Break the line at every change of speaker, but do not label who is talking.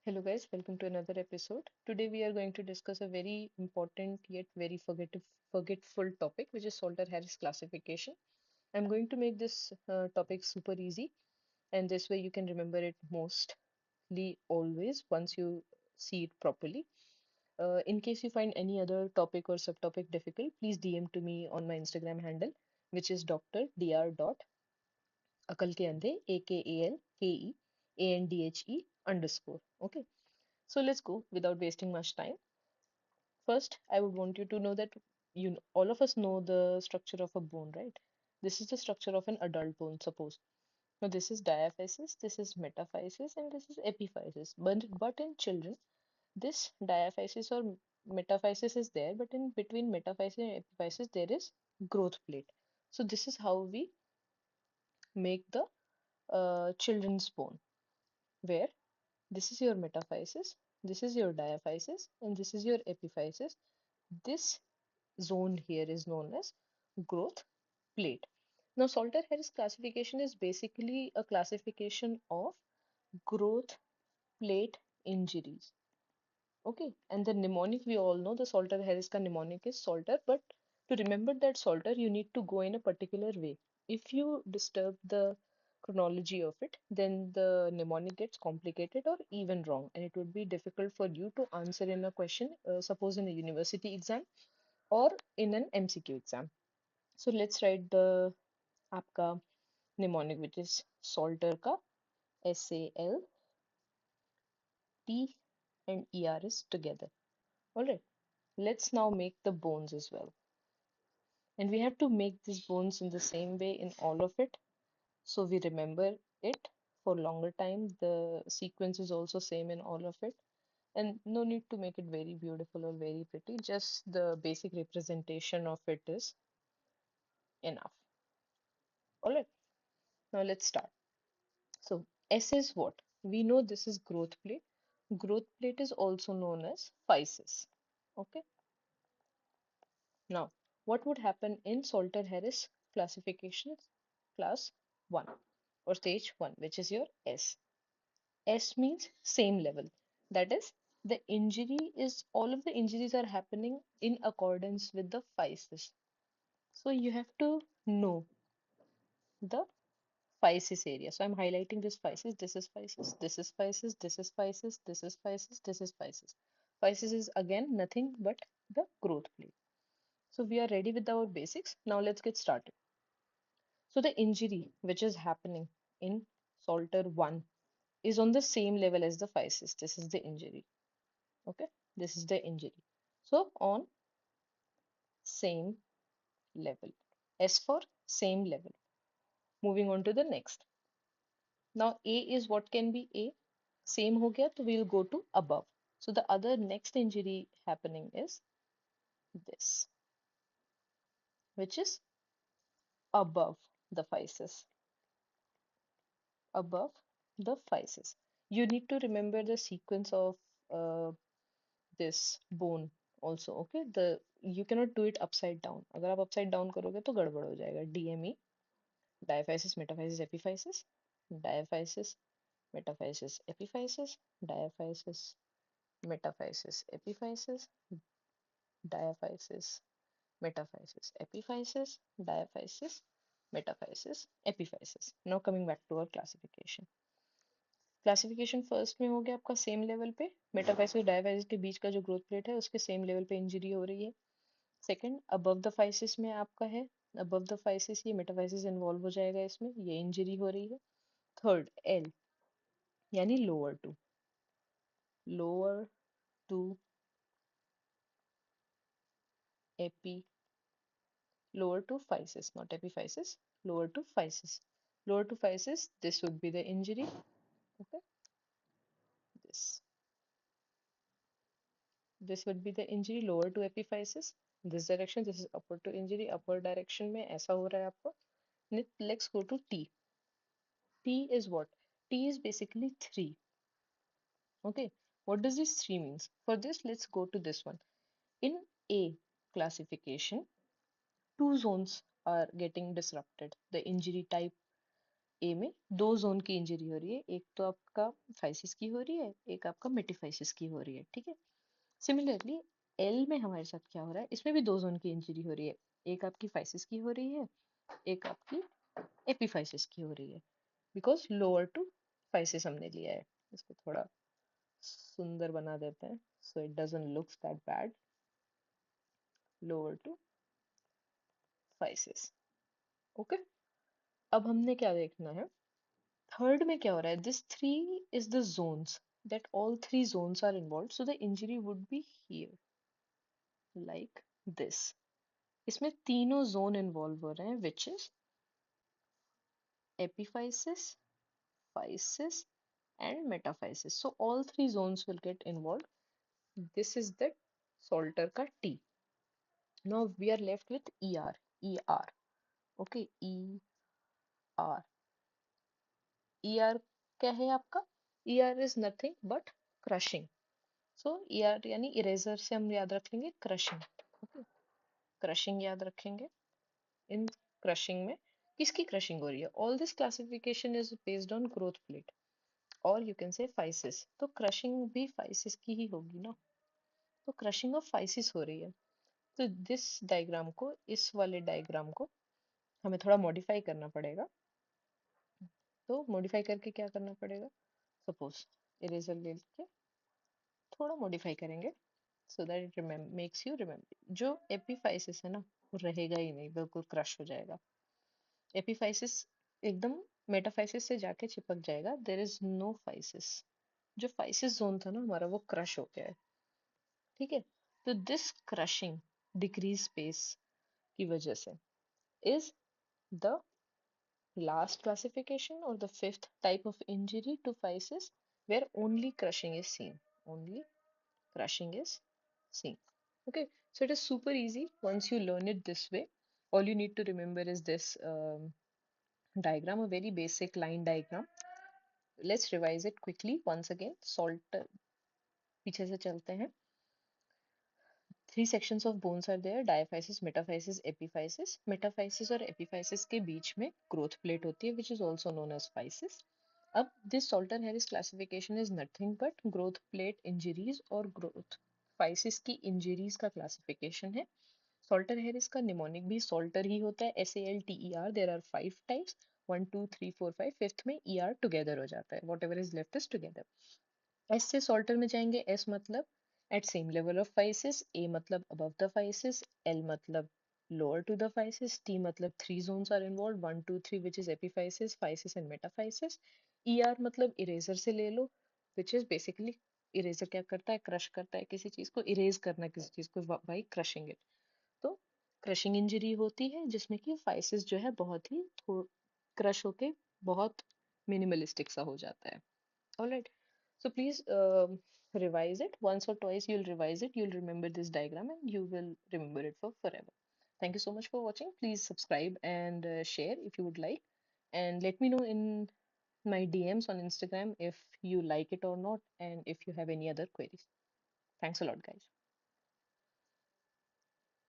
Hello, guys, welcome to another episode. Today, we are going to discuss a very important yet very forgetful topic, which is Salter Harris classification. I'm going to make this topic super easy, and this way you can remember it mostly always once you see it properly. In case you find any other topic or subtopic difficult, please DM to me on my Instagram handle, which is Dr. के अंधे AKALKEANDHE _ So let's go without wasting much time. First, I would want you to know that all of us know the structure of a bone, right? This is the structure of an adult bone, suppose. Now this is diaphysis, this is metaphysis, and this is epiphysis. But in children, this diaphysis or metaphysis is there, but in between metaphysis and epiphysis, there is growth plate. So this is how we make the children's bone, where this is your metaphysis, this is your diaphysis, and this is your epiphysis. This zone here is known as growth plate. Now, Salter-Harris classification is basically a classification of growth plate injuries. Okay, and the mnemonic we all know the Salter-Harris ka mnemonic is Salter, but to remember that Salter, you need to go in a particular way. If you disturb the chronology of it, then the mnemonic gets complicated or even wrong, and it would be difficult for you to answer in a question, suppose in a university exam or in an MCQ exam. So let's write the आपका mnemonic, which is Salter का SALT and ER is together. All right. Let's now make the bones as well. And we have to make these bones in the same way in all of it. So we remember it for longer time. The sequence is also same in all of it. And no need to make it very beautiful or very pretty. Just the basic representation of it is enough. All right. Now let's start. So S is what? We know this is growth plate. Growth plate is also known as physis. Okay. Now, what would happen in Salter-Harris classification class 1 or stage 1, which is your S? S means same level. That is, all of the injuries are happening in accordance with the physis. So you have to know the physis area. So I'm highlighting this physis, this is physis, this is physis, this is physis, this is physis, this is physis. Physis is again nothing but the growth plate. So we are ready with our basics. Now let's get started. So the injury which is happening in Salter 1 is on the same level as the physis. This is the injury. Okay, this is the injury. So on same level. S for same level. Moving on to the next. Now A is what can be A? Same ho gaya, so we'll go to above. So the other next injury happening is this, which is above the physis. Above the physis. You need to remember the sequence of uh, this bone also. Okay, you cannot do it upside down. अगर आप upside down करोगे तो गड़बड़ हो जाएगा. DME, diaphysis, metaphysis, epiphysis, diaphysis, metaphysis, epiphysis, diaphysis, metaphysis, epiphysis, diaphysis, metaphysis, epiphysis, diaphysis, metaphysis, epiphysis. Now coming back to our classification. Classification first में हो गया आपका सेम लेवल पे मेटाफाइसिस डायफाइसिस के बीच का जो ग्रोथ प्लेट है उसके सेम लेवल पे इंजरी हो रही है. सेकंड अबव द फाइसिस में आपका है अबव द फाइसिस ये मेटाफाइसिस इन्वॉल्व हो जाएगा इसमें ये इंजरी हो रही है. थर्ड एल यानी lower to AP lower to physis, not epiphysis, lower to physis. Lower to physis, this would be the injury. Okay, this. This would be the injury lower to epiphysis. This direction, this is upper to injury. Upper direction में ऐसा हो रहा है आपको. Let's go to T. T is what? T is basically 3. Okay. What does this 3 means? For this, let's go to this one. In A classification, two zones are getting disrupted. The injury type ए में दो zone की injury हो रही है, एक तो आपका physis की हो रही है, एक आपका मेटाफाइसिस की हो रही है, ठीक है। सिमिलरली एल में हमारे साथ क्या हो रहा है, इसमें भी दो जोन की इंजरी हो रही है, एक आपकी फाइसिस की हो रही है, एक आपकी एपीफाइसिस की हो रही है, बिकॉज लोअर टू फाइसिस हमने लिया है। इसको थोड़ा सुंदर बना देते हैं so it doesn't looks that bad. Lower to physis, okay. अब हमने क्या देखना है, थर्ड में क्या हो रहा है, this three is the zones that all three zones are involved, so the injury would be here like this। इसमें तीनों जोन इन्वॉल्व हो रहे हैं, which is epiphysis, physis and metaphysis, so all three zones will get involved। This is the Salter का T। Now we are left with ER, ER, okay, ER। ER क्या है आपका, ER is nothing but crushing। So ER यानी eraser से हम याद रख लेंगे क्रशिंग, ओके। क्रशिंग याद रखेंगे। इन क्रशिंग में किसकी क्रशिंग हो रही है, all this classification is based on growth plate, और यू कैन से फाइसिस, तो क्रशिंग भी फाइसिस की ही होगी ना, तो क्रशिंग ऑफ फाइसिस हो रही है। तो दिस डायग्राम को, इस वाले डायग्राम को हमें थोड़ा मॉडिफाई करना पड़ेगा। तो मॉडिफाई करके क्या करना पड़ेगा, सपोज इरेजर लेके थोड़ा मॉडिफाई करेंगे so that it makes you remember. जो एपीफाइसिस है ना, वो रहेगा ही नहीं, बिल्कुल क्रश हो जाएगा। एपीफाइसिस एकदम मेटाफाइसिस से जाके चिपक जाएगा, देयर इज नो फाइसिस। जो फाइसिस जोन था ना हमारा, वो क्रश हो गया है, ठीक है। तो दिस क्रशिंग डिक्रीज स्पेस की वजह से is the last classification or the fifth type of injury to physis, where only crushing is seen, only crushing is seen, okay। So it is super easy once you learn it this way। All you need to remember is this diagram, a very basic line diagram। Let's revise it quickly once again। Salt पीछे से चलते हैं। Three sections of bones are there, diaphysis, metaphysis, epiphysis। Metaphysis और epiphysis के बीच में growth plate होती है, which is also known as physis। अब this Salter Harris classification is nothing but growth plate injuries और growth physis की injuries का classification है। Salter Harris का mnemonic भी Salter ही होता है, SALTER। There are 5 types, 1 2 3 4 5, fifth में ER together हो जाता है, whatever is left is together। S से सॉल्टर में जाएंगे, एस मतलब at same level of physis, A मतलब अबव द फाइसिस, एल मतलब lower to the physis, T मतलब three zones are involve, 1 2 3 which is epiphysis, physis and metaphysis. E R मतलब eraser से ले लो, विच इज बेसिकली इरेजर क्या करता है, क्रश करता है किसी चीज को, इरेज करना किसी चीज को बाई क्रशिंग इट। तो क्रशिंग इंजरी होती है जिसमें कि फाइसिस जो है बहुत ही क्रश होके बहुत मिनिमलिस्टिक सा हो जाता है। All right. So please revise it once or twice. You'll revise it. You'll remember this diagram and you will remember it for forever. Thank you so much for watching. Please subscribe and share if you would like. And let me know in my DMs on Instagram if you like it or not and if you have any other queries. Thanks a lot, guys.